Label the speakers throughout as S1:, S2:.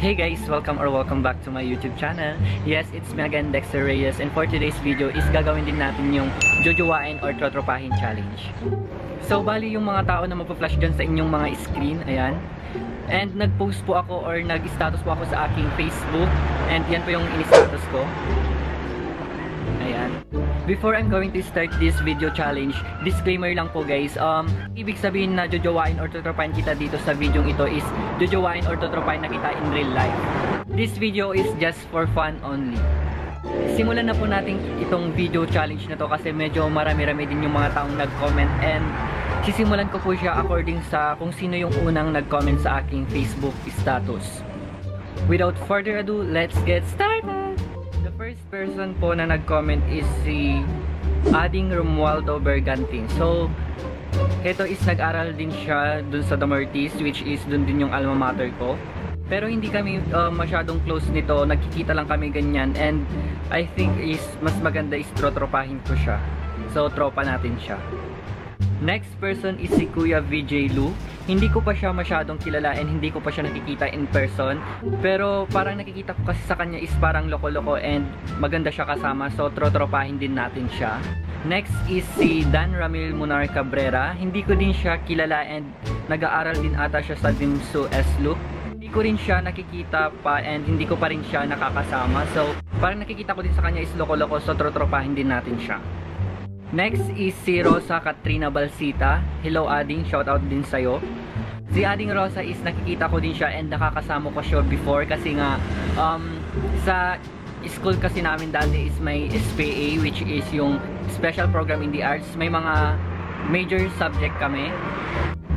S1: Hey guys, welcome back to my YouTube channel. Yes, it's me again, Dexter Reyes, and for today's video is gagawin din natin yung jojowain or trotropahin challenge. So bali yung mga tao na magpa-flash dyan sa inyong mga screen, ayan. And nag-post po ako or nag-status po ako sa aking Facebook, and yan po yung in-status ko. Ayan. Before I'm going to start this video challenge, disclaimer lang po guys, ibig sabihin na jojowain or totropahin kita dito sa video ito is jojowain or totropahin na kita in real life. This video is just for fun only. Simulan na po natin itong video challenge na to kasi medyo marami-rami din yung mga taong nag-comment, and sisimulan ko po siya according sa kung sino yung unang nag-comment sa aking Facebook status. Without further ado, let's get started! First person po na nag-comment is si Ading Romualdo Bergantin. So, ito is nag-aral din siya dun sa Damartis, which is dun din yung alma mater ko. Pero hindi kami masyadong close nito, nagkikita lang kami ganyan, and I think is mas maganda is trotropahin ko siya. So, tropa natin siya. Next person is si Kuya VJ Lu. Hindi ko pa siya masyadong kilala and hindi ko pa siya nakikita in person. Pero parang nakikita ko kasi sa kanya is parang loko-loko and maganda siya kasama. So trotropahin din natin siya. Next is si Dan Ramil Munar Cabrera. Hindi ko din siya kilala and nag-aaral din ata siya sa Dimsu SLU. Hindi ko rin siya nakikita pa and hindi ko pa rin siya nakakasama. So parang nakikita ko din sa kanya is loko-loko. So trotropahin din natin siya. Next is si Rosa Katrina Balsita. Hello Ading, shoutout din sa'yo. Si Ading Rosa is nakikita ko din siya and nakakasama ko siya before kasi nga sa school kasi namin dati is may SPA, which is yung Special Program in the Arts. May mga major subject kami,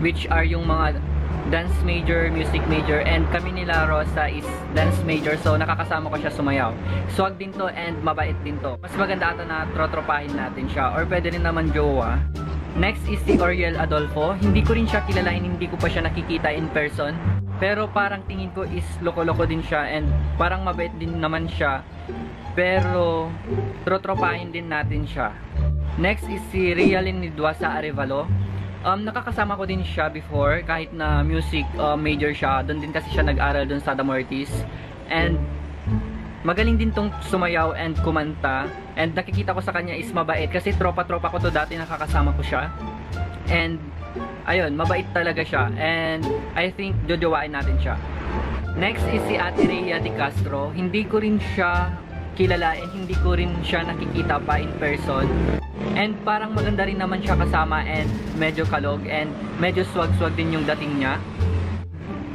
S1: which are yung mga dance major, music major, and kami nila Rosa is dance major, so nakakasama ko siya sumayaw. Swag din to and mabait din to. Mas maganda ata na trotropahin natin siya, or pwede rin naman jowa. Next is si Oriel Adolfo. Hindi ko rin siya kilalain, hindi ko pa siya nakikita in person, pero parang tingin ko is loko-loko din siya and parang mabait din naman siya, pero trotropahin din natin siya. Next is si Rialin Nidwasa Arevalo. Nakakasama ko din siya before kahit na music major siya. Doon din kasi siya nag-aral doon sa Damartis. And magaling din tong sumayaw and kumanta. And nakikita ko sa kanya is mabait kasi tropa-tropa ko to dati, nakakasama ko siya. And ayun, mabait talaga siya. And I think jojowain natin siya. Next is si Ate Rhea De Castro. Hindi ko rin siya kilala and hindi ko rin siya nakikita pa in person. And parang maganda rin naman siya kasama and medyo kalog and medyo swag-swag din yung dating niya.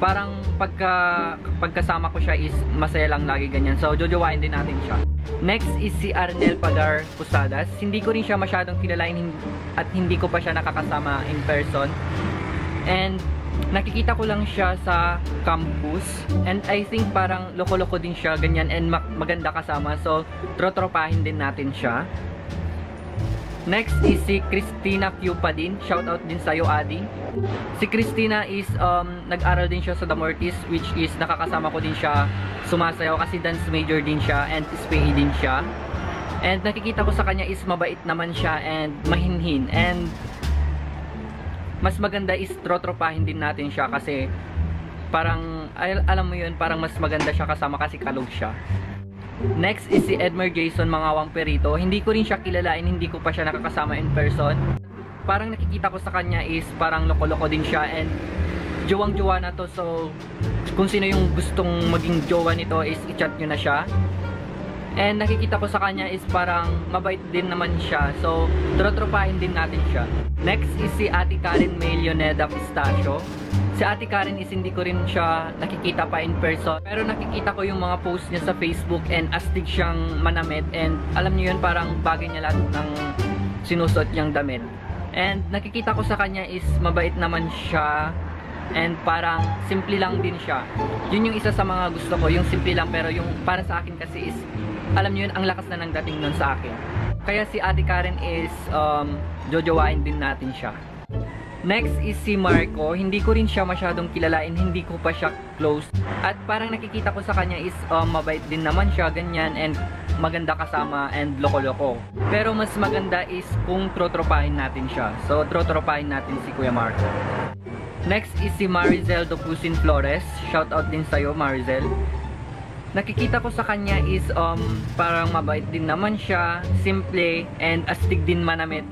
S1: Parang pagkasama ko siya is masaya lang lagi ganyan. So jojowain din natin siya. Next is si Arnel Pagar Pusadas. Hindi ko rin siya masyadong kilalain at hindi ko pa siya nakakasama in person. And nakikita ko lang siya sa campus. And I think parang loko-loko din siya ganyan and maganda kasama. So trotropahin din natin siya. Next is si Christina Cupa din. Shoutout din sa'yo, Adi. Si Christina is nag-aral din siya sa Damartis, which is nakakasama ko din siya sumasayaw kasi dance major din siya and SPA din siya. And nakikita ko sa kanya is mabait naman siya and mahinhin. And mas maganda is trotropahin din natin siya kasi parang, alam mo yun, parang mas maganda siya kasama kasi kalog siya. Next is si Edmer Jason Mangawang Perito. Hindi ko rin siya kilalain, hindi ko pa siya nakakasama in person. Parang nakikita ko sa kanya is parang loko-loko din siya and jowang-jowa na to. So kung sino yung gustong maging jowa nito is i-chat nyo na siya. And nakikita ko sa kanya is parang mabait din naman siya. So trotropahin din natin siya. Next is si Ate Karen May Leoneda Pistacio. Si Ate Karen is hindi ko rin siya nakikita pa in person, pero nakikita ko yung mga post niya sa Facebook and astig siyang manamit, and alam niyo yun, parang bagay niya lahat ng sinusuot niyang damit. And nakikita ko sa kanya is mabait naman siya and parang simple lang din siya. Yun yung isa sa mga gusto ko, yung simple lang, pero yung para sa akin kasi is alam niyo yun, ang lakas na ng dating nun sa akin. Kaya si Ate Karen is jojowain din natin siya. Next is si Marco. Hindi ko rin siya masyadong kilalain, hindi ko pa siya close. At parang nakikita ko sa kanya is mabait din naman siya, ganyan, and maganda kasama and loko-loko. Pero mas maganda is kung trotropahin natin siya. So trotropahin natin si Kuya Marco. Next is si Marizel Docusin Flores. Shout out din sa'yo, Marizel. Nakikita ko sa kanya is parang mabait din naman siya, simple, and astig din manamit.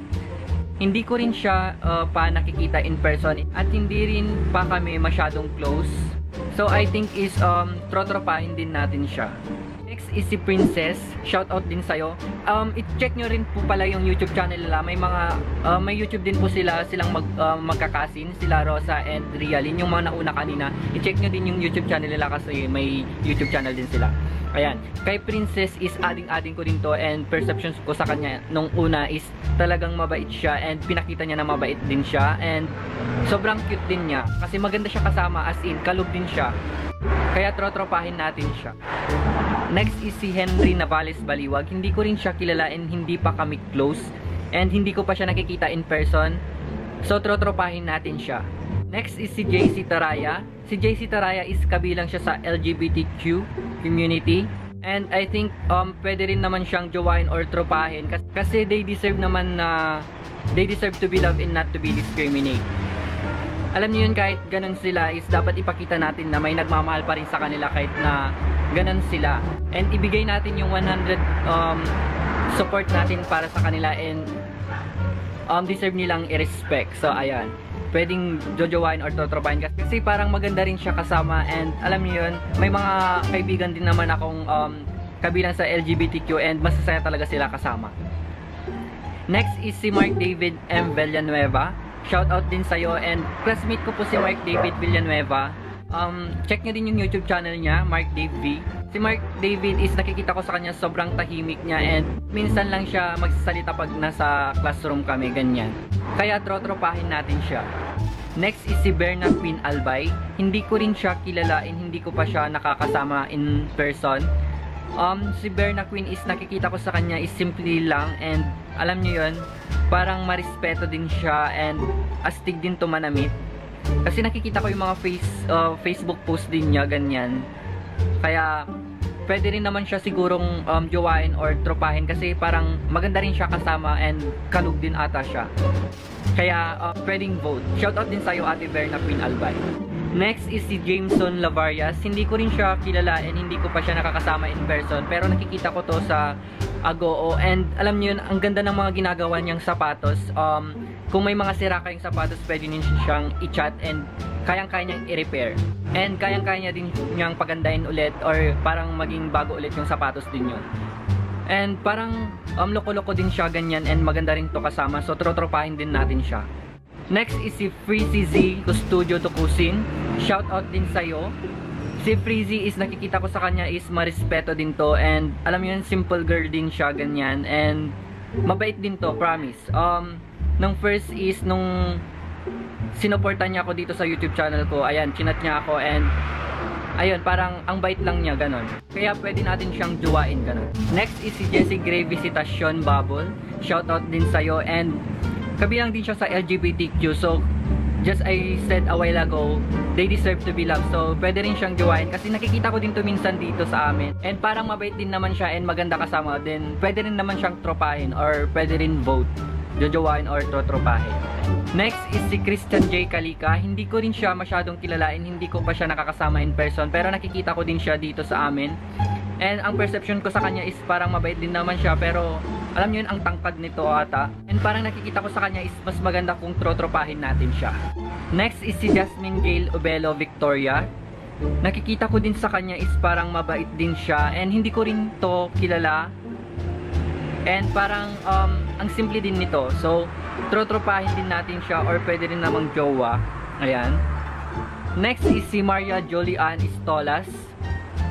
S1: Hindi ko rin siya pa nakikita in person at hindi rin pa kami masyadong close. So I think is trotropahin din natin siya. Next is si Princess. Shout out din sa'yo. I-check nyo rin po pala yung YouTube channel nila. May YouTube din po silang magkakasin, sila Rosa and Rialin, yung mga nauna kanina. I-check nyo din yung YouTube channel nila kasi may YouTube channel din sila. Ayan, kay Princess is adding ko din to, and perceptions ko sa kanya nung una is talagang mabait siya and pinakita niya na mabait din siya, and sobrang cute din niya kasi maganda siya kasama, as in kalog din siya. Kaya trotropahin natin siya. Next is si Henry Navales Baliwag. Hindi ko rin siya kilala and hindi pa kami close. And hindi ko pa siya nakikita in person. So trotropahin natin siya. Next is si JC Taraya. Si JC Taraya is kabilang siya sa LGBTQ community. And I think pwede rin naman siyang jowain or tropahin. Kasi they deserve naman na they deserve to be loved and not to be discriminated. Alam niyo yun, kahit ganun sila is dapat ipakita natin na may nagmamahal pa rin sa kanila kahit na ganun sila. And ibigay natin yung 100 support natin para sa kanila, and deserve nilang i-respect. So ayan, pwedeng jojowain or totropahin kasi parang maganda rin siya kasama, and alam niyo yun, may mga kaibigan din naman akong kabilang sa LGBTQ and masasaya talaga sila kasama. Next is si Mark David M. Villanueva. Shout out din sa'yo, and classmate ko po si Mark David Villanueva. Check nyo din yung YouTube channel niya, Mark Dave V. Si Mark David is nakikita ko sa kanya sobrang tahimik niya, and minsan lang siya magsasalita pag nasa classroom kami, ganyan. Kaya trotropahin natin siya. Next is si Berna Queen Albay. Hindi ko rin siya kilala and hindi ko pa siya nakakasama in person. Si Berna Queen is nakikita ko sa kanya is simply lang, and alam niyo yun, parang marespeto din siya and astig din to manamit. Kasi nakikita ko yung mga Facebook post din niya, ganyan. Kaya pwede rin naman siya sigurong jowain or tropahin kasi parang maganda rin siya kasama and kalug din ata siya. Kaya pwedeng vote. Shoutout din sa'yo, Ate Berna Queen Albay. Next is si Jameson Lavarias. Hindi ko rin siya kilala and hindi ko pa siya nakakasama in person, pero nakikita ko to sa Agoo, and alam niyo yun, ang ganda ng mga ginagawa niyang sapatos. Kung may mga sira kayong sapatos, pwede niyo siyang i-chat and kayang-kaya niyang i-repair. And kayang-kaya niya din niyang pagandahin ulit or parang maging bago ulit yung sapatos din yun. And parang loko-loko din siya, ganyan, and maganda rin to kasama. So trotropahin din natin siya. Next is si Freezy Z Custodio Docusin. Shout out din sa'yo. Si Freezy is nakikita ko sa kanya is marespeto din to, and alam mo yun, simple girl din siya, ganyan, and mabait din to, promise. Nung first is nung sinuportan niya ako dito sa YouTube channel ko, ayan, chinat niya ako, and ayun, parang ang bait lang niya, ganon. Kaya pwede natin siyang jowain, ganon. Next is si Jessie Gray Visitacion Babol. Shout out din sa'yo, and kabilang din siya sa LGBTQ. So just I said a while ago, they deserve to be loved. So pwede rin siyang jowain kasi nakikita ko din to minsan dito sa amin, and parang mabait din naman siya and maganda kasama din. Pwede rin naman siyang tropahin or pwede rin vote, jojowain or trotropahin. Next is si Christian J. Kalika. Hindi ko rin siya masyadong kilalain, hindi ko pa siya nakakasama in person, pero nakikita ko din siya dito sa amin. And ang perception ko sa kanya is parang mabait din naman siya, pero alam niyo yun, ang tangkad nito ata. And parang nakikita ko sa kanya is mas maganda kung trotropahin natin siya. Next is si Jasmine Gail Ubelo Victoria. Nakikita ko din sa kanya is parang mabait din siya, and hindi ko rin to kilala. And parang ang simple din nito. So trotropahin din natin siya or pwede rin namang jowa. Ayan. Next is si Maria Julian Istolas.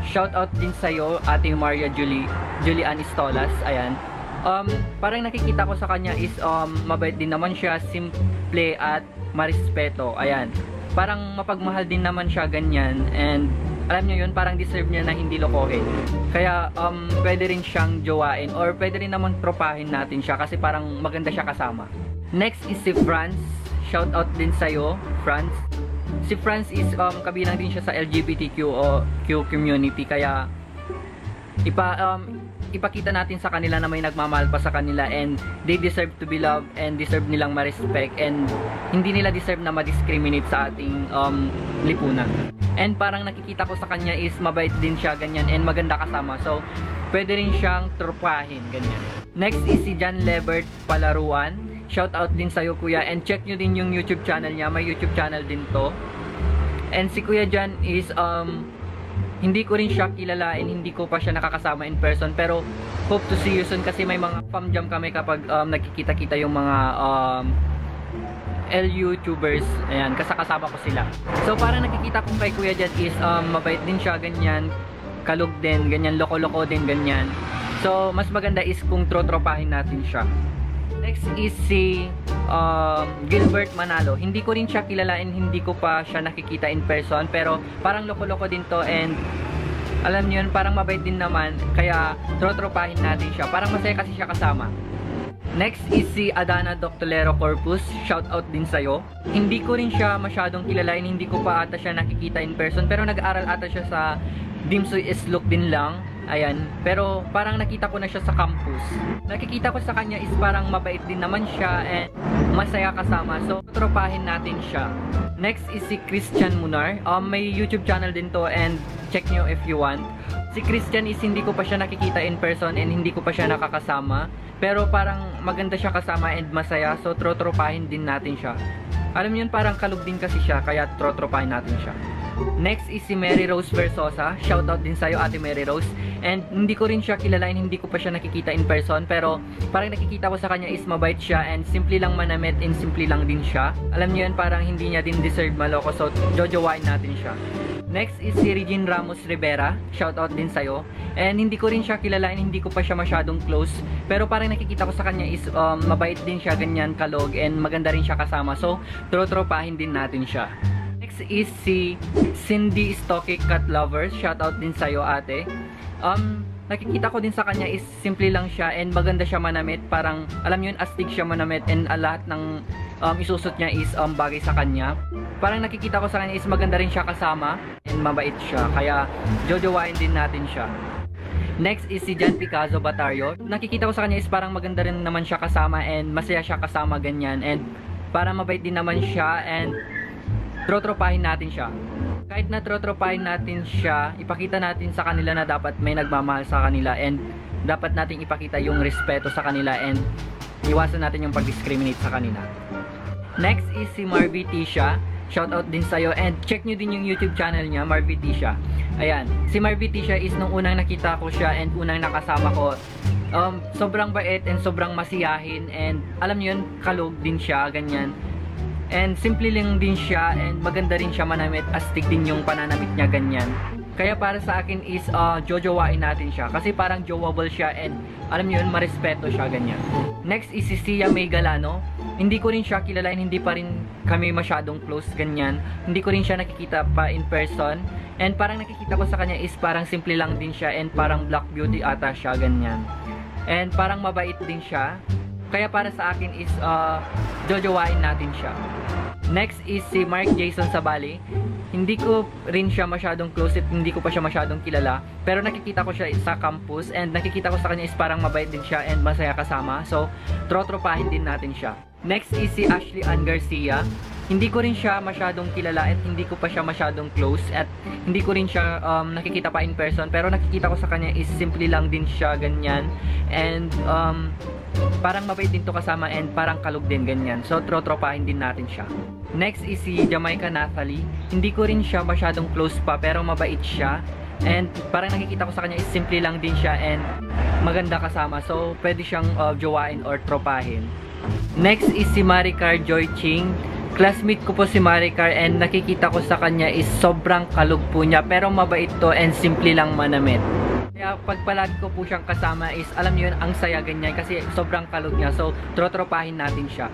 S1: Shout out din sa'yo, Ate Maria Julian Istolas. Ayan. Parang nakikita ko sa kanya is mabait din naman siya, simple at marespeto. Ayan. Parang mapagmahal din naman siya, ganyan. And alam niyo yun, parang deserve niya na hindi lokohin. Kaya pwede rin siyang jowain or pwede rin naman tropahin natin siya kasi parang maganda siya kasama. Next is si Franz. Shout out din sa'yo, Franz. Si Franz is kabilang din siya sa LGBTQ o Q community, kaya ipakita natin sa kanila na may nagmamahal pa sa kanila and they deserve to be loved and deserve nilang ma-respect and hindi nila deserve na ma-discriminate sa ating lipunan. And parang nakikita ko sa kanya is mabait din siya, ganyan, and maganda kasama. So, pwede rin siyang tropahin, ganyan. Next is si John Lebert Palaruan. Shout out din sa'yo, kuya. And check nyo din yung YouTube channel niya. May YouTube channel din to. And si Kuya John is, hindi ko rin siya kilala and hindi ko pa siya nakakasama in person. Pero, hope to see you soon kasi may mga fam jam kami kapag nagkikita-kita yung mga YouTubers. Ayan, kasama ko sila. So, parang nakikita ko kay Kuya John is, mabait din siya, ganyan. Kalog din, ganyan. Loko-loko din, ganyan. So, mas maganda is kung trotropahin natin siya. Next is si Gilbert Manalo. Hindi ko rin siya kilala and hindi ko pa siya nakikita in person. Pero parang loko-loko din to and alam niyo yun, parang mabait din naman. Kaya trotropahin natin siya. Parang masaya kasi siya kasama. Next is si Adana Doctolero Corpus. Shout out din sa'yo. Hindi ko rin siya masyadong kilala and hindi ko pa ata siya nakikita in person. Pero nag-aaral ata siya sa Dimsoy Islok din lang. Ayan, pero parang nakita ko na siya sa campus. Nakikita ko sa kanya is parang mabait din naman siya and masaya kasama. So, tropahin natin siya. Next is si Christian Munar. May YouTube channel din to and check nyo if you want. Si Christian is hindi ko pa siya nakikita in person and hindi ko pa siya nakakasama. Pero parang maganda siya kasama and masaya. So, trotropahin din natin siya. Alam niyo yun, parang kalog din kasi siya. Kaya trotropahin natin siya. Next is si Mary Rose Versosa. Shoutout din sa'yo, Ate Mary Rose. And hindi ko rin siya kilala and hindi ko pa siya nakikita in person. Pero parang nakikita ko sa kanya is mabait siya and simple lang manamit and simple lang din siya. Alam niyo yun, parang hindi niya din deserve maloko. So, jojowain natin siya. Next is si Regine Ramos Rivera. Shoutout din sa'yo. And hindi ko rin siya kilala and hindi ko pa siya masyadong close. Pero parang nakikita ko sa kanya is mabait din siya, ganyan, kalog. And maganda rin siya kasama. So, trotropahin din natin siya. Next is si Cindy Stocky Cat Lovers. Shoutout din sa'yo, ate. Nakikita ko din sa kanya is simple lang siya and maganda siya manamit. Parang, alam yun, astig siya manamit and lahat ng isusot niya is bagay sa kanya. Parang nakikita ko sa kanya is maganda rin siya kasama and mabait siya. Kaya, jojowain din natin siya. Next is si Jan Picazo Batario. Nakikita ko sa kanya is parang maganda rin naman siya kasama and masaya siya kasama, ganyan. And parang mabait din naman siya and trotropahin natin siya. Kahit na trotropahin natin siya, ipakita natin sa kanila na dapat may nagmamahal sa kanila and dapat natin ipakita yung respeto sa kanila and iwasan natin yung pag-discriminate sa kanila. Next is si Marvy Tisha. Shoutout din sa'yo and check nyo din yung YouTube channel niya, Marvy Tisha. Ayan, si Marvy Tisha is nung unang nakita ko siya and unang nakasama ko, sobrang bait and sobrang masiyahin and alam nyo yun, kalog din siya, ganyan. And simple lang din siya and maganda rin siya manamit, astig din yung pananamit niya, ganyan. Kaya para sa akin is jojowain natin siya kasi parang jowable siya and alam niyo yun, marespeto siya, ganyan. Next is si Sia May Galano. Hindi ko rin siya kilala and hindi pa rin kami masyadong close, ganyan. Hindi ko rin siya nakikita pa in person and parang nakikita ko sa kanya is parang simple lang din siya and parang black beauty ata siya, ganyan. And parang mabait din siya. Kaya para sa akin is jojowain natin siya. Next is si Mark Jason Sabali. Hindi ko rin siya masyadong close at hindi ko pa siya masyadong kilala. Pero nakikita ko siya sa campus and nakikita ko sa kanya is parang mabait din siya and masaya kasama. So, trotropahin din natin siya. Next is si Ashley Ann Garcia. Hindi ko rin siya masyadong kilala at hindi ko pa siya masyadong close at hindi ko rin siya nakikita pa in person. Pero nakikita ko sa kanya is simple lang din siya, ganyan. And parang mabait din to kasama and parang kalog din, ganyan. So, trotropahin din natin siya. Next is si Jamaica Nathalie. Hindi ko rin siya masyadong close pa pero mabait siya. And parang nakikita ko sa kanya is simple lang din siya and maganda kasama. So, pwede siyang jowain or tropahin. Next is si Maricar Joy Ching. Classmate ko po si Maricar and nakikita ko sa kanya is sobrang kalog po niya pero mabait to and simple lang manamit. Kaya pag palagi ko po siyang kasama is alam niyo yun, ang saya, ganyan kasi sobrang kalog niya. So, trotropahin natin siya.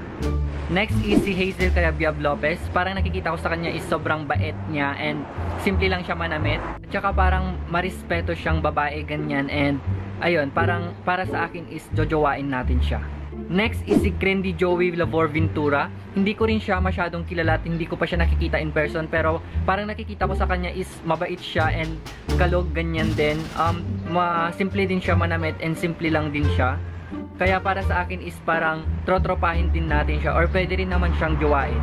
S1: Next is si Hazel Carabiab Lopez. Parang nakikita ko sa kanya is sobrang bait niya and simple lang siya manamit. At saka parang marespeto siyang babae, ganyan. And ayun, parang para sa akin is jojowain natin siya. Next is si Trendy Joey Labor Ventura. Hindi ko rin siya masyadong kilala at hindi ko pa siya nakikita in person, pero parang nakikita ko sa kanya is mabait siya and kalog, ganyan din. Simple din siya manamit and simple lang din siya. Kaya para sa akin is parang trotropahin din natin siya or pwede rin naman siyang jowain.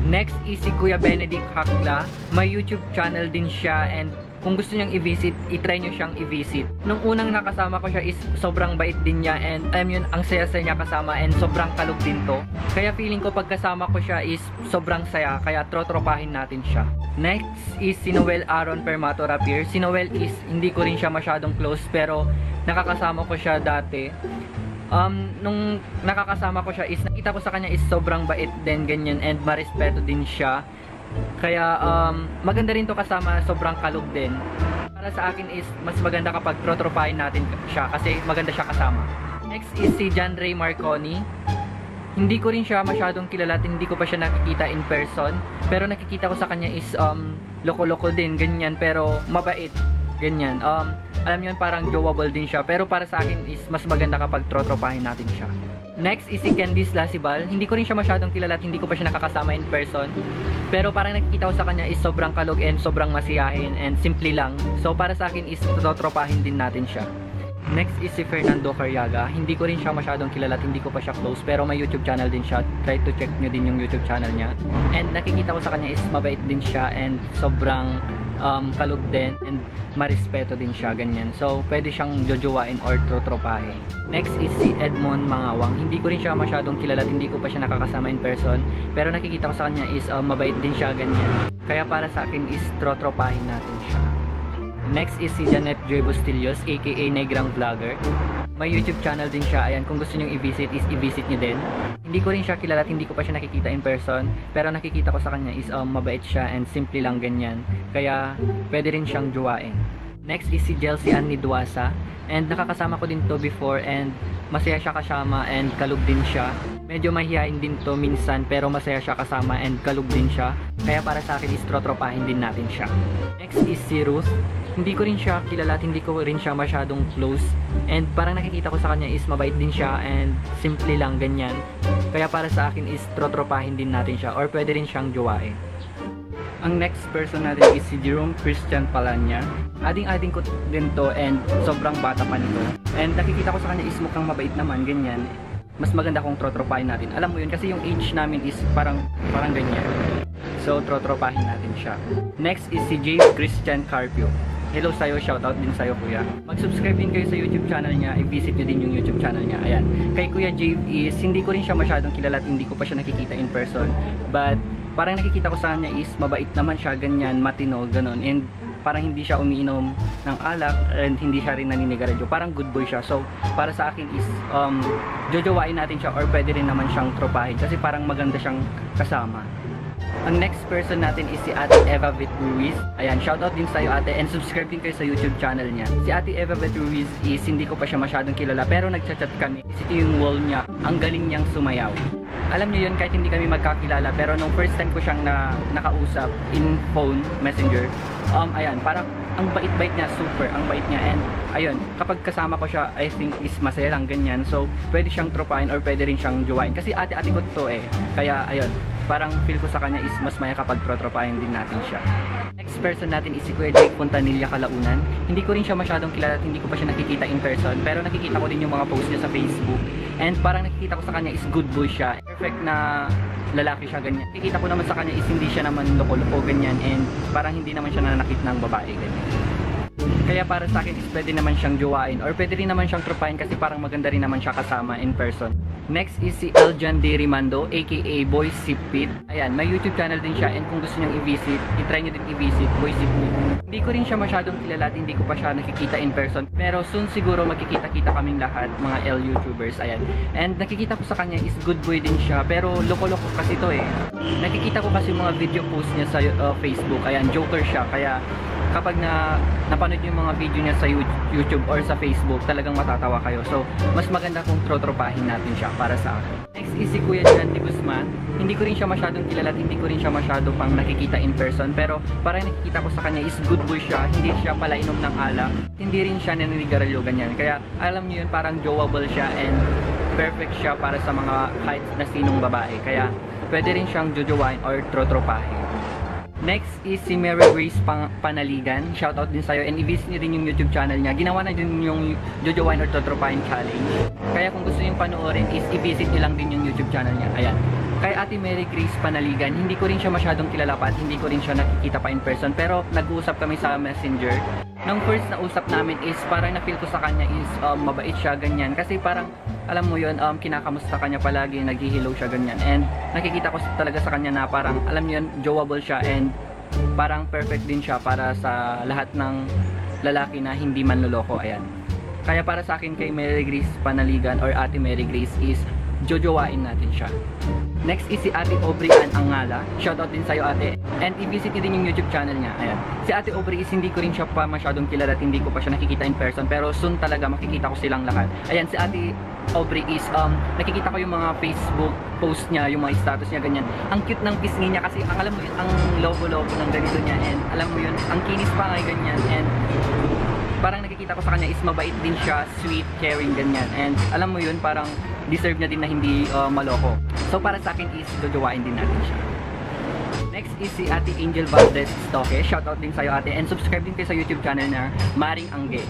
S1: Next is si Kuya Benedict Hakla. May YouTube channel din siya and kung gusto niyang i-visit, i-try niyo siyang i-visit. Nung unang nakasama ko siya is sobrang bait din niya and yun, ang saya-saya niya kasama and sobrang kalog din to. Kaya feeling ko pagkasama ko siya is sobrang saya, kaya trotropahin natin siya. Next is si Noel Aaron Permato Rapier. Si Noel is hindi ko rin siya masyadong close pero nakakasama ko siya dati. Nung nakakasama ko siya is nakita ko sa kanya is sobrang bait din, ganyan, and marespeto din siya. Kaya maganda rin to kasama, sobrang kalog din. Para sa akin is mas maganda kapag trotropahin natin siya kasi maganda siya kasama. Next is si John Ray Marconi. Hindi ko rin siya masyadong kilala at hindi ko pa siya nakikita in person, pero nakikita ko sa kanya is loko-loko din, ganyan, pero mabait, ganyan. Alam yun, parang joable din siya, pero para sa akin is mas maganda kapag trotropahin natin siya. Next is si Candice Lasibal. Hindi ko rin siya masyadong kilala at hindi ko pa siya nakakasama in person, pero parang nakikita ko sa kanya is sobrang kalog and sobrang masiyahin and simple lang. So para sa akin is trotropahin din natin siya. Next is si Fernando Carriaga. Hindi ko rin siya masyadong kilala at hindi ko pa siya close, pero may YouTube channel din siya. Try to check nyo din yung YouTube channel niya. And nakikita ko sa kanya is mabait din siya and sobrang kalog din and marespeto din siya, ganyan. So pwede siyang jojowain or trotropahin. Next is si Edmond Mangawang. Hindi ko rin siya masyadong kilala at hindi ko pa siya nakakasama in person, pero nakikita ko sa kanya is mabait din siya, ganyan. Kaya para sa akin is trotropahin natin siya. Next is si Janet Joy Bustillos, aka Negrang Vlogger. May YouTube channel din siya. Ayan, kung gusto niyo i-visit is i-visit niyo din. Hindi ko rin siya kilala at hindi ko pa siya nakikita in person, pero nakikita ko sa kanya is mabait siya and simple lang, ganyan. Kaya pwede rin siyang jowain. Next is si Jelsie Ann Niduasa. And nakakasama ko din to before and masaya siya kasama and kalog din siya. Medyo mahihain din to minsan pero masaya siya kasama and kalog din siya. Kaya para sa akin is trotropahin din natin siya. Next is si Ruth. Hindi ko rin siya kilala at hindi ko rin siya masyadong close. And parang nakikita ko sa kanya is mabait din siya and simple lang, ganyan. Kaya para sa akin is trotropahin din natin siya or pwede rin siyang jowain. Ang next person natin is si Jerome Christian Palanya. Ading-ading ko din to and sobrang bata pa nito. And nakikita ko sa kanya is mukhang mabait naman, ganyan. Mas maganda kung trotropahin natin. Alam mo yun kasi yung age namin is parang ganyan. So trotropahin natin siya. Next is si James Christian Carpio. Hello sa'yo, shoutout din sa'yo kuya. Mag-subscribe din kayo sa YouTube channel niya, i-visit nyo din yung YouTube channel niya. Ayan. Kay Kuya Jave is hindi ko rin siya masyadong kilala at hindi ko pa siya nakikita in person. But parang nakikita ko sa kanya is mabait naman siya, ganyan, matino, ganon. And parang hindi siya umiinom ng alak and hindi siya rin naninigaradyo. Parang good boy siya. So para sa akin is jojowain natin siya or pwede rin naman siyang tropahin kasi parang maganda siyang kasama. Ang next person natin is si Ate Eva Vet Ruiz. Ayan, shoutout din sa'yo ate and subscribe din kayo sa YouTube channel niya. Si Ate Eva Vet Ruiz is hindi ko pa siya masyadong kilala pero nagchat-chat kami. Ito yung wall niya. Ang galing niyang sumayaw. Alam niyo yun kahit hindi kami magkakilala pero nung first time ko siyang nakausap in phone, messenger, ayan, parang ang bait-bait niya, super, ang bait niya and ayun, kapag kasama ko siya, I think is masaya lang, ganyan. So, pwede siyang tropahin or pwede rin siyang jowain kasi ate-ate ko to eh. Kaya ayun, parang feel ko sa kanya is mas maya kapag trotropahin din natin siya. Next person natin is si Kuya Jake Puntanilla Kalaunan. Hindi ko rin siya masyadong kilala at hindi ko pa siya nakikita in person, pero nakikita ko din yung mga post niya sa Facebook and parang nakikita ko sa kanya is good boy siya, perfect na lalaki siya, ganyan. Nakikita ko naman sa kanya is hindi siya naman loko-loko, ganyan, and parang hindi naman siya nanakit ng babae, ganyan. Kaya para sa akin is pwede naman siyang jowain or pwede rin naman siyang tropahin kasi parang maganda rin naman siya kasama in person. Next is si Eljan De Rimando aka Boy Sipit. Ayan, may YouTube channel din siya and kung gusto niyang i-visit, i-try niyo din i-visit Boy Sipit. Hindi ko rin siya masyadong kilala at hindi ko pa siya nakikita in person, pero soon siguro magkikita-kita kaming lahat, mga L YouTubers. Ayan. And nakikita ko sa kanya is good boy din siya pero loko-loko kasi to eh. Nakikita ko kasi mga video post niya sa Facebook. Ayan, joker siya kaya kapag napanood yung mga video niya sa YouTube or sa Facebook, talagang matatawa kayo. So, mas maganda kung trotropahin natin siya para sa akin. Next is si Kuya John de Guzman. Hindi ko rin siya masyadong kilala at hindi ko rin siya masyado pang nakikita in person, pero parang nakikita ko sa kanya is good boy siya. Hindi siya pala inom ng alak. Hindi rin siya naninigarilyo, ganyan. Kaya alam niyo yun, parang joable siya and perfect siya para sa mga kahit na sinong babae. Kaya pwede rin siyang jojowain or trotropahin. Next is si Mary Grace Panaligan. Shoutout din sa'yo, and i-visit niyo din yung YouTube channel niya. Ginawa na din yung jojowain or trotropahin challenge. Kaya kung gusto niyo panoorin is i-visit niyo lang din yung YouTube channel niya. Ayan. Kay Ate Mary Grace Panaligan, hindi ko rin siya masyadong kilala pa at hindi ko rin siya nakikita pa in person, pero nag-uusap kami sa Messenger. Nung first na usap namin is parang na-feel ko sa kanya is mabait siya, ganyan. Kasi parang, alam mo yun, kinakamusta kanya palagi, nag-hello siya, ganyan. And nakikita ko talaga sa kanya na parang, alam mo yun, joable siya and parang perfect din siya para sa lahat ng lalaki na hindi manloloko, ayan. Kaya para sa akin kay Mary Grace Panaligan or Ate Mary Grace is jojowain natin siya. Next is si Ate Aubrey Ann Angala. Shoutout din sa'yo, ate. And i-visit niyo din yung YouTube channel niya. Ayan. Si Ate Aubrey is hindi ko rin siya pa masyadong kilala at hindi ko pa siya nakikita in person. Pero soon talaga makikita ko silang lahat. Ayan, si Ate Aubrey is, nakikita ko yung mga Facebook post niya, yung mga status niya, ganyan. Ang cute ng pisngi niya kasi, alam mo yun, ang logo-logo ng ganito niya. And alam mo yun, ang kinis pa nga ganyan. And parang nakikita ko sa kanya is mabait din siya, sweet, caring, ganyan. And alam mo yun, parang deserve niya din na hindi maloko. So para sa akin is jojowain din natin siya. Next is si Ate Angel Valdez Stoke. Shoutout din sa'yo, ate. And subscribe din kayo sa YouTube channel na Maring Angge.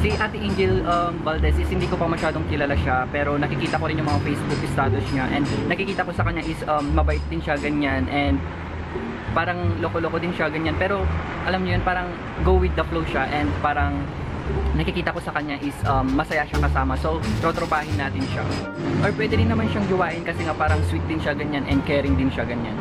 S1: Si Ate Angel Valdez is hindi ko pa masyadong kilala siya, pero nakikita ko rin yung mga Facebook status niya. And nakikita ko sa kanya is mabait din siya, ganyan. And parang loko-loko din siya, ganyan. Pero alam niyo yun, parang go with the flow siya. And parang nakikita ko sa kanya is masaya siya kasama. So trotropahin natin siya. Or pwede rin naman siyang jowain kasi nga parang sweet din siya, ganyan. And caring din siya, ganyan.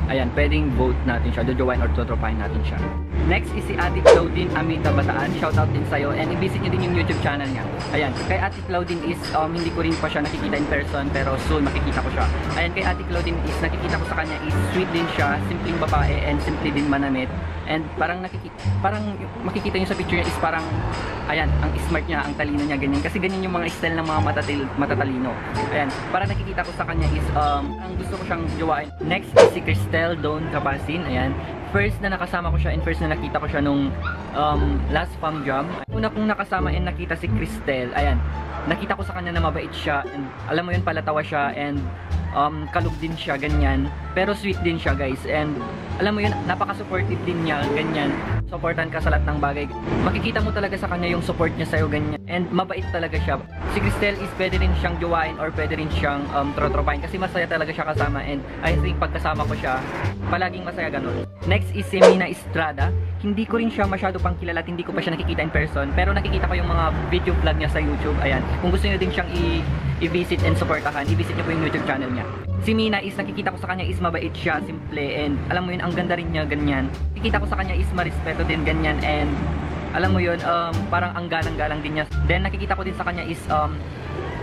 S1: Ayan, pwedeng vote natin siya, jojowain or trotropahin natin siya. Next is si Ate Claudine Amita Bataan. Shoutout din sa'yo, and i-visit nyo din yung YouTube channel niya. Ayan, kay Ate Claudine is hindi ko rin pa siya nakikita in person, pero soon makikita ko siya. Ayan, kay Ate Claudine is nakikita ko sa kanya is sweet din siya, simpleng babae, and simply din manamit. And parang makikita nyo sa picture niya is parang, ayan, ang smart niya, ang talino niya, ganyan. Kasi ganyan yung mga style ng mga matatalino. Ayan, parang nakikita ko sa kanya is, ang gusto ko siyang jowain. Next is si Cristel Don Capasin. Ayan, first na nakasama ko siya and first na nakita ko siya nung last Fam Jam. Una kong nakasama and nakita si Cristel, ayan, nakita ko sa kanya na mabait siya. And alam mo yun, palatawa siya and kalug din siya, ganyan. Pero sweet din siya, guys. And alam mo yun, napaka-supportive din niya, ganyan. Supportan ka sa lahat ng bagay. Makikita mo talaga sa kanya yung support niya sa'yo, ganyan. And mabait talaga siya. Si Cristel is pwede rin siyang jowain or pwede rin siyang trotropahin kasi masaya talaga siya kasama. And I think pagkasama ko siya, palaging masaya ganun. Next is si Mina Estrada. Hindi ko rin siya masyado pang kilala at hindi ko pa siya nakikita in person. Pero nakikita ko yung mga video vlog niya sa YouTube. Ayan, kung gusto niyo din siyang i-visit and supportahan, i-visit niyo po yung YouTube channel niya. Si Mina is nakikita ko sa kanya is mabait siya, simple, and alam mo yun, ang ganda rin niya, ganyan. Nakikita ko sa kanya is marespeto din, ganyan, and alam mo yun, parang ang galang-galang din niya. Then nakikita ko din sa kanya is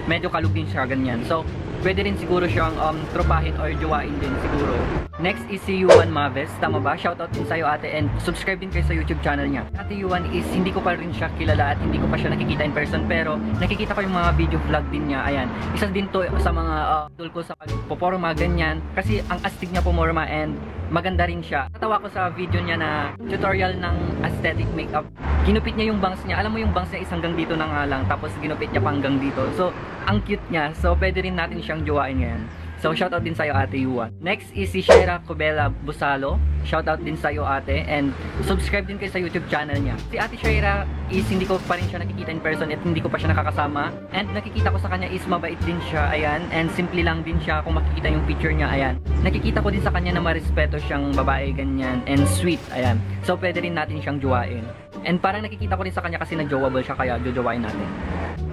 S1: medyo kalug din siya, ganyan. So pwede rin siguro siyang tropahin or jowain din siguro. Next is si Yuan Maves. Tama ba? Shoutout din sa'yo, ate, and subscribe din kayo sa YouTube channel niya. Ate Yuan is hindi ko pa rin siya kilala at hindi ko pa siya nakikita in person, pero nakikita ko yung mga video vlog din niya. Ayan, isa din to sa mga tool ko sa pagpoporma, ganyan. Kasi ang astig niya pumorma and maganda rin siya. Natawa ko sa video niya na tutorial ng aesthetic makeup. Ginupit niya yung bangs niya. Alam mo yung bangs niya is hanggang dito na nga lang, tapos ginupit niya pa hanggang dito. So ang cute niya. So pwede rin natin siyang jowain ngayon. So shoutout din sa'yo, Ate Yuan. Next is si Shaira Cobela Busalo. Shoutout din sa'yo, ate, and subscribe din kayo sa YouTube channel niya. Si Ate Shaira is hindi ko pa rin siya nakikita in person at hindi ko pa siya nakakasama. And nakikita ko sa kanya is mabait din siya, ayan, and simple lang din siya kung makikita yung picture niya, ayan. Nakikita ko din sa kanya na marespeto siyang babae, ganyan, and sweet, ayan. So pwede rin natin siyang jowain. And parang nakikita ko rin sa kanya kasi nag-jowable siya, kaya jojowain natin.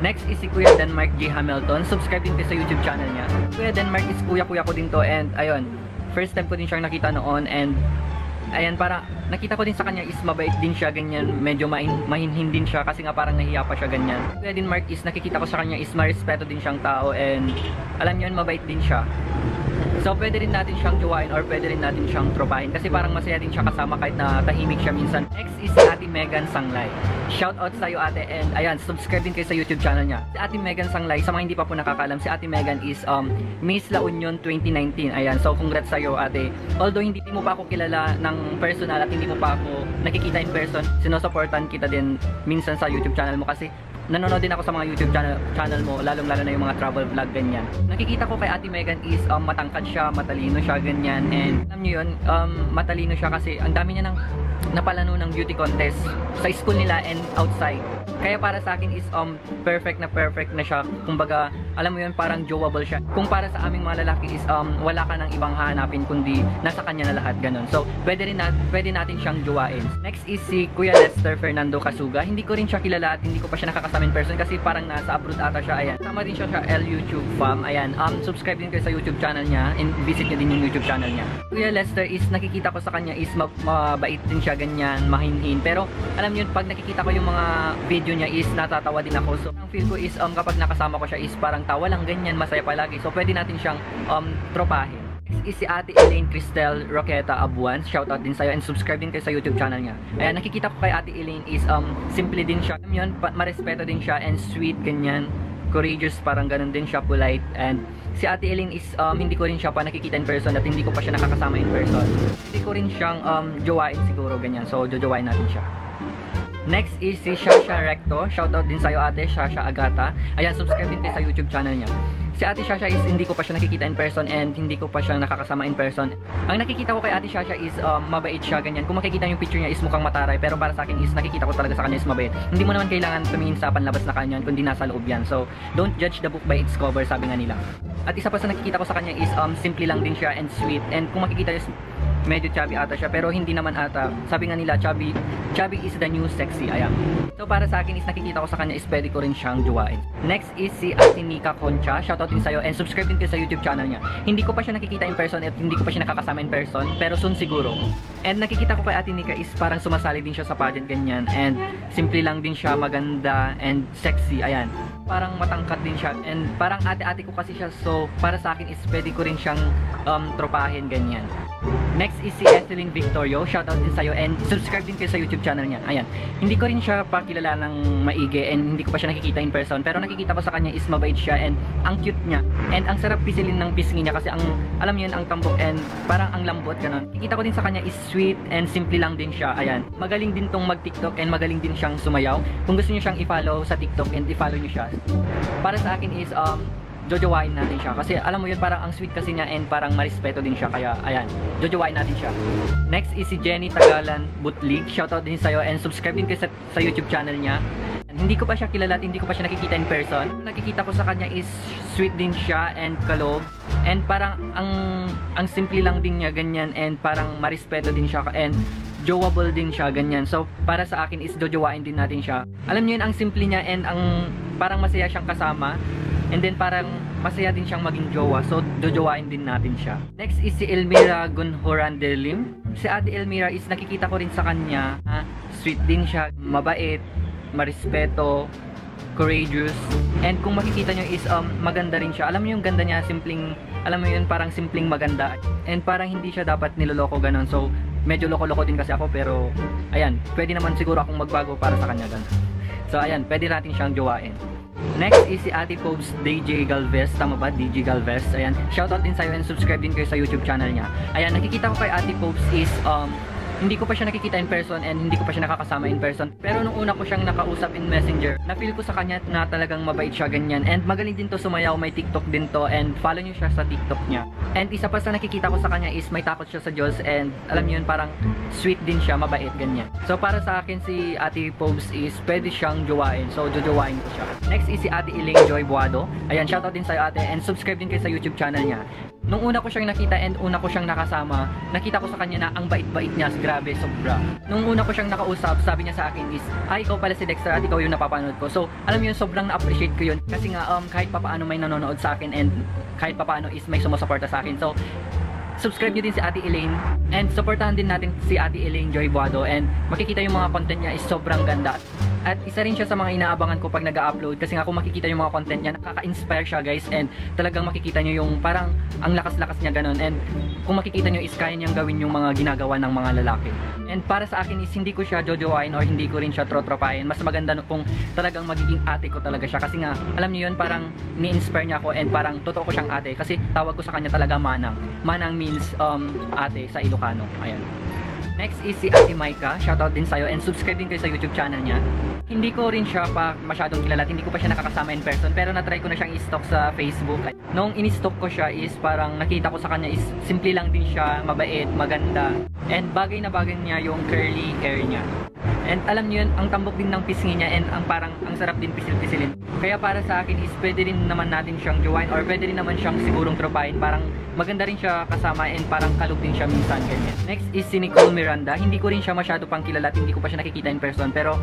S1: Next is si Kuya Denmark J. Hamilton. Subscribe din kayo sa YouTube channel niya. Kuya Denmark is kuya-kuya ko din to, and ayun, first time ko din siyang nakita noon, and ayan, para nakita ko din sa kanya is mabait din siya, ganyan, medyo mahinhin din siya kasi nga parang nahiya pa siya, ganyan. Kuya Denmark is nakikita ko sa kanya is marespeto din siyang tao, and alam niyo yun, mabait din siya. So pwede rin natin siyang jowain or pwede rin natin siyang tropahin kasi parang masaya din siya kasama kahit na tahimik siya minsan. Next is si Ate Megan Sanglay. Shoutout sa iyo, ate, and ayan, subscribe din kayo sa YouTube channel niya. Si Ate Megan Sanglay, sa mga hindi pa po nakakaalam, si Ate Megan is Miss La Union 2019. Ayan, so congrats sa iyo, ate. Although hindi mo pa ako kilala ng personal at hindi mo pa ako nakikita in person, sinusuportan kita din minsan sa YouTube channel mo kasi nanonood din ako sa mga YouTube channel mo, lalong-lalo na yung mga travel vlog ganyan. Nakikita ko kay Ate Megan is matangkad siya, matalino siya ganyan, and alam niyo yun, matalino siya kasi ang dami niya ng napalano ng beauty contest sa school nila and outside. Kaya para sa akin is perfect na siya. Kumbaga, alam mo yun, parang jowable siya. Kung para sa aming mga lalaki is wala ka nang ibang hahanapin kundi nasa kanya na lahat, ganun. So, pwede natin siyang jowain. Next is si Kuya Lester Fernando Casuga. Hindi ko rin siya kilala at hindi ko pa siya nakakasama in person kasi parang nasa abroad ata siya. Ayan. Sama din siya sa L YouTube fam. Ayan. Subscribe din kayo sa YouTube channel niya and visit niyo din yung YouTube channel niya. Kuya Lester is nakikita ko sa kanya is mabait din siya, ganyan, mahinhin. Pero alam niyo, pag nakikita ko yung mga video niya is natatawa din ako. So ang feel ko is kapag nakasama ko siya is parang tawa lang, ganyan, masaya palagi. So pwede natin siyang tropahin. Next is si Ate Elaine Cristel Roqueta Abuan. Shoutout din sa'yo and subscribe din kayo sa YouTube channel niya. Ayan, nakikita ko kay Ate Elaine is simple din siya. Yun, marespeto din siya and sweet, ganyan, courageous, parang ganun din siya, polite. And si Ate Elaine is hindi ko rin siya pa nakikita in person at hindi ko pa siya nakakasama in person. Hindi ko rin siyang jowain siguro, ganyan. So jojowain natin siya. Next is si Shasha Recto. Shoutout din sa'yo, Ate Shasha Agata. Ayan, subscribe din kayo sa YouTube channel niya. Si Ate Shasha is hindi ko pa siya nakikita in person and hindi ko pa siya nakakasama in person. Ang nakikita ko kay Ate Shasha is mabait siya, ganyan. Kung makikita yung picture niya is mukhang mataray, pero para sa akin is nakikita ko talaga sa kanya is mabait. Hindi mo naman kailangan tumingin sa panlabas na kanyan kundi nasa loob yan. So, don't judge the book by its cover, sabi nga nila. At isa pa sa nakikita ko sa kanya is simple lang din siya and sweet. And kung makikita is medyo chubby ata siya, pero hindi naman ata. Sabi nga nila, chubby is the new sexy. Ayan. So para sa akin is nakikita ko sa kanya is pwede ko rin siyang jowain. Next is si Ate Nika Concha. Shoutout din sa'yo and subscribe din kayo sa YouTube channel niya. Hindi ko pa siya nakikita in person at hindi ko pa siya nakakasama in person, pero soon siguro. And nakikita ko kay Ate Nika is parang sumasali din siya sa pageant, ganyan, and simple lang din siya, maganda and sexy. Ayan. Parang matangkad din siya and parang ate-ate ko kasi siya, so para sa akin is pwede ko rin siyang tropahin, ganyan. Next is si Ethelyn Victorio. Shoutout din sa'yo and subscribe din kayo sa YouTube channel niya. Ayan. Hindi ko rin siya pakilala ng maigi and hindi ko pa siya nakikita in person, pero nakikita ko sa kanya is mabait siya and ang cute niya and ang sarap pisilin ng pisngi niya kasi ang alam niyo yun, ang tambok and parang ang lambot, ganun. Nakikita ko din sa kanya is sweet and simple lang din siya. Ayan. Magaling din tong mag-TikTok and magaling din siyang sumayaw. Kung gusto niyo siyang i-follow sa TikTok and i-follow niyo siya, para sa akin is jojowain natin siya kasi alam mo yun, parang ang sweet kasi niya and parang marespeto din siya, kaya ayan, jojowain natin siya. Next is si Jenny Tagalan Butlig. Shoutout din sa'yo and subscribe din kayo sa YouTube channel niya. And hindi ko pa siya kilala at hindi ko pa siya nakikita in person. Nakikita ko sa kanya is sweet din siya and kalog and parang ang simple lang din niya, ganyan, and parang marespeto din siya and jowable din siya, ganyan. So para sa akin is jojowain din natin siya. Alam niyo yun, ang simple niya and ang parang masaya siyang kasama. And then parang masaya din siyang maging jowa. So jojowain din natin siya. Next is si Elmira Gunhorandelim. Si Ate Elmira is nakikita ko rin sa kanya, sweet din siya, mabait, marespeto, courageous. And kung makikita nyo is maganda rin siya. Alam mo yung ganda niya, simpleng, alam mo yun, parang simpleng maganda. And parang hindi siya dapat niloloko, ganun. So medyo loko-loko din kasi ako, pero ayan, pwede naman siguro akong magbago para sa kanya, ganun. So ayan, pwede natin siyang jowain. Next is si Ate Popes DJ Galvez. Tama ba? DJ Galvez. Ayan. Shoutout din sa'yo and subscribe din kayo sa YouTube channel niya. Ayan, nakikita ko kay Ate Popes is hindi ko pa siya nakikita in person and hindi ko pa siya nakakasama in person. Pero nung una ko siyang nakausap in Messenger, na-feel ko sa kanya na talagang mabait siya, ganyan. And magaling din to sumayaw, may TikTok din to, and follow niyo siya sa TikTok niya. And isa pa sa nakikita ko sa kanya is may takot siya sa Diyos and alam niyo yun, parang sweet din siya, mabait, ganyan. So para sa akin si Ate Popes is pwede siyang jowain. So jojowain ko siya. Next is si Ate Elaine Joy Buado. Ayan, shoutout din sa'yo, ate, and subscribe din kayo sa YouTube channel niya. Nung una ko siyang nakita and una ko siyang nakasama, nakita ko sa kanya na ang bait-bait niya, grabe, sobra. Nung una ko siyang nakausap, sabi niya sa akin is, ay, ikaw pala si Dexter at ikaw yung napapanood ko. So, alam mo yun, sobrang na-appreciate ko yun. Kasi nga, kahit papaano may nanonood sa akin and kahit papaano is may sumusuporta sa akin. So, subscribe nyo din si Ate Elaine and supportahan din natin si Ate Elaine Joy Buado and makikita yung mga content niya is sobrang ganda. At isa rin siya sa mga inaabangan ko pag nag-upload kasi nga kung makikita yung mga content niya, nakaka-inspire siya, guys, and talagang makikita nyo yung parang ang lakas-lakas niya, ganun, and kung makikita nyo is kaya niyang gawin yung mga ginagawa ng mga lalaki. And para sa akin is hindi ko siya jojowain or hindi ko rin siya trotropahin. Mas maganda kung talagang magiging ate ko talaga siya kasi nga alam niyo yun, parang ni-inspire niya ako and parang totoo ko siyang ate kasi tawag ko sa kanya talaga Manang. Manang means ate sa Ilocano. Ayan. Next is si Ate Maika. Shoutout din sa'yo and subscribe din kayo sa YouTube channel niya. Hindi ko rin siya pa masyadong kilala at hindi ko pa siya nakakasama in person, pero na-try ko na siyang i-stalk sa Facebook. Noong in-stalk ko siya is parang nakita ko sa kanya is simple lang din siya, mabait, maganda, and bagay na bagay niya yung curly hair niya. And alam niyo yun, ang tambok din ng pisngi niya and ang parang ang sarap din pisil-pisilin. Kaya para sa akin is pwede rin naman natin siyang jowain or pwede rin naman siyang sigurong tropahin. Parang maganda rin siya kasama and parang kalog din siya minsan ganyan. Next is si Nicole Miranda. Hindi ko rin siya masyado pang kilala at hindi ko pa siya nakikita in person, pero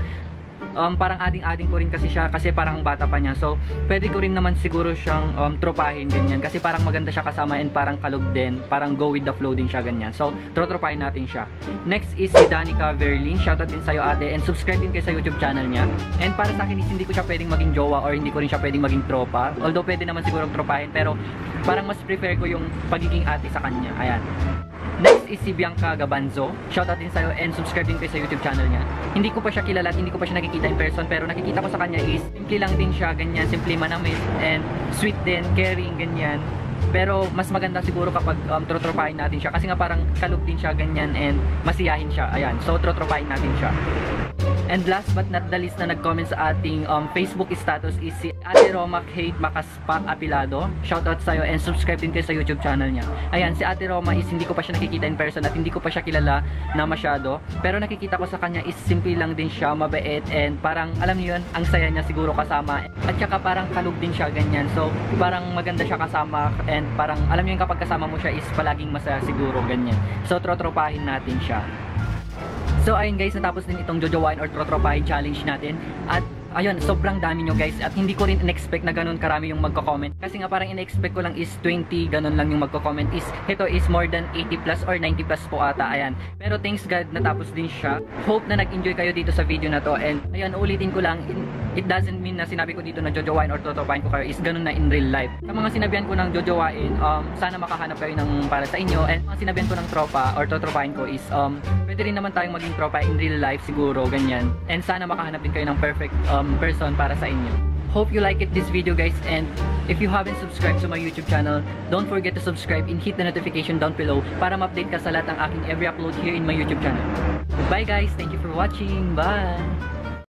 S1: parang ading-ading ko rin kasi siya kasi parang bata pa niya. So, pwede ko rin naman siguro siyang tropahin ganyan kasi parang maganda siya kasama and parang kalog din. Parang go with the flow din siya ganyan. So, tropahin natin siya. Next is si Danica Verlin. Shoutout din sa'yo ate and subscribe din kayo sa YouTube channel niya. And para sa akin is hindi ko siya pwedeng maging jowa or hindi ko rin siya pwedeng maging tropa. Although pwede naman siguro tropahin pero parang mas prefer ko yung pagiging ate sa kanya. Ayan. Next is si Bianca Gabanzo. Shoutout din sa'yo and subscribe din kayo sa YouTube channel niya. Hindi ko pa siya kilala at hindi ko pa siya nakikita in person, pero nakikita ko sa kanya is simple lang din siya, ganyan, simple manamit and sweet din, caring, ganyan. Pero mas maganda siguro kapag trotropahin natin siya kasi nga parang kalog din siya, ganyan, and masiyahin siya. Ayan, so trotropahin natin siya. And last but not the least na nag-comment sa ating Facebook status is si Ate Roma Kate Macaspa Apilado. Shoutout sa'yo and subscribe din kayo sa YouTube channel niya. Ayan, si Ate Roma is hindi ko pa siya nakikita in person at hindi ko pa siya kilala na masyado. Pero nakikita ko sa kanya is simple lang din siya, mabait, and parang alam niyo yun, ang saya niya siguro kasama. At saka parang kalog din siya, ganyan. So parang maganda siya kasama and parang alam niyo yun kapag kasama mo siya is palaging masaya siguro, ganyan. So trotropahin natin siya. So ayun guys, natapos din itong jojowain or trotropahin challenge natin. At ayun, sobrang dami nyo guys. At hindi ko rin in-expect na ganun karami yung magko-comment. Kasi nga parang in-expect ko lang is 20, ganun lang yung magko-comment. Ito is more than 80 plus or 90 plus po ata. Ayan. Pero thanks God, natapos din siya. Hope na nag-enjoy kayo dito sa video na to. And ayun, ulitin ko lang, it doesn't mean na sinabi ko dito na jojowain or trotropahin ko kayo is ganun na in real life. Sa mga sinabihan ko ng jojowain, sana makahanap kayo ng para sa inyo. And mga sinabihan ko ng tropa or trotropahin ko is pwede rin naman tayong maging tropa in real life siguro, ganyan. And sana makahanap din kayo ng perfect person para sa inyo. Hope you like this video guys, and if you haven't subscribed to my YouTube channel, don't forget to subscribe and hit the notification down below para ma-update ka sa lahat ng aking every upload here in my YouTube channel. Bye guys, thank you for watching, bye!